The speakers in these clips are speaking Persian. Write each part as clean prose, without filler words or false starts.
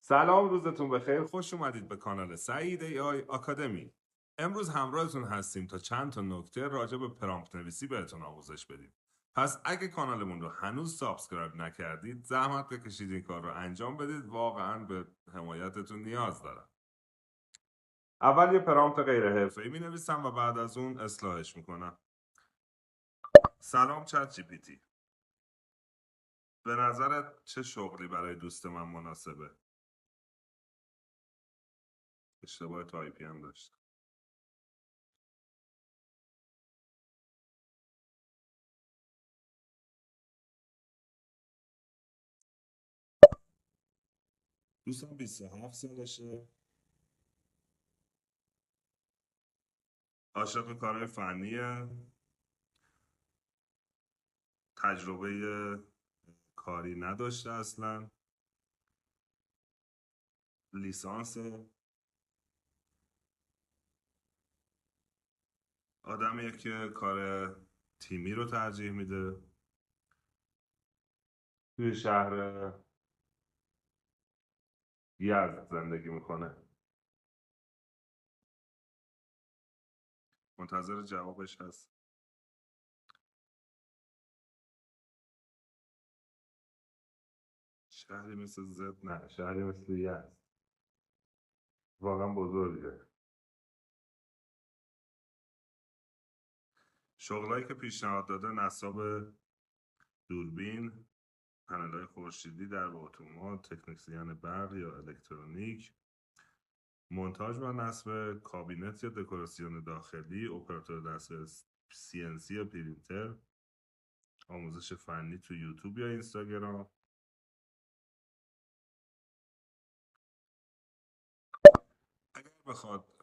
سلام، روزتون بخیر. خوش اومدید به کانال سعید ای آکادمی. امروز همراهتون هستیم تا چند تا نکته راجع به پرامپت نویسی بهتون آموزش بدیم. پس اگه کانالمون رو هنوز سابسکرایب نکردید زحمت بکشید این کار رو انجام بدید، واقعا به حمایتتون نیاز دارم. اول یه پرامپت غیر حرفه‌ای می نویسم و بعد از اون اصلاحش میکنم. سلام چت جی پی تی، به نظرت چه شغلی برای دوست من مناسبه؟ اشتباه تایپی هم داشت. دوستم 27 سالشه، عاشق کارهای فنیه، تجربه کاری نداشته اصلا، لیسانس، آدمیه که کار تیمی رو ترجیح میده، توی شهر یزد زندگی میکنه. منتظر جوابش هست. شهری مثل زد؟ نه، شهری مثل یزد. واقعا بزرگه. شغلایی که پیشنهاد داده نصاب دوربین، پنل‌های خورشیدی در اتومات، تکنیسیان برق یا الکترونیک، مونتاژ و نصب کابینت یا دکوراسیون داخلی، اپراتور دستگاه CNC یا پرینتر، آموزش فنی تو یوتیوب یا اینستاگرام. اگر بخواد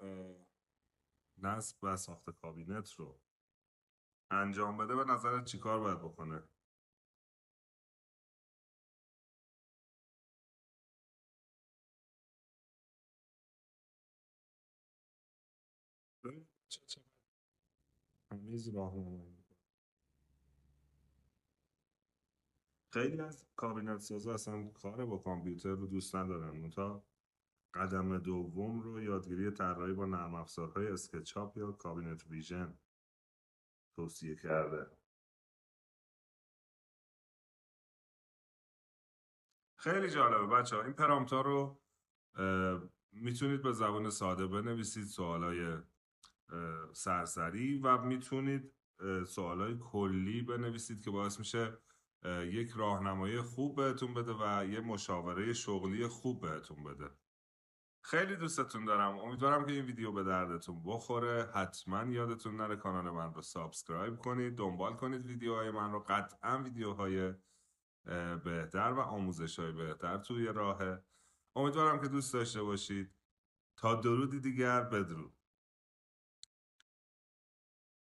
نصب و ساخت کابینت رو انجام بده، به نظرت چیکار باید بکنه؟ چقدر تمیز راهنمایی می‌کنه. خیلی از کابینت سازا اصلا کار با کامپیوتر رو دوست ندارن، تا قدم دوم رو یادگیری طراحی با نرم افزارهای اسکچاپ یا کابینت ویژن توصیه کرده. خیلی جالبه بچه ها. این پرامپت ها رو میتونید به زبان ساده بنویسید، سوالای سرسری، و میتونید سوالای کلی بنویسید که باعث میشه یک راهنمایی خوب بهتون بده و یه مشاوره شغلی خوب بهتون بده. خیلی دوستتون دارم. امیدوارم که این ویدیو به دردتون بخوره. حتما یادتون نره کانال من رو سابسکرایب کنید، دنبال کنید ویدیوهای من رو. قطعا ویدیوهای بهتر و آموزش‌های بهتر توی راهه. امیدوارم که دوست داشته باشید. تا درودی دیگر، بدرود.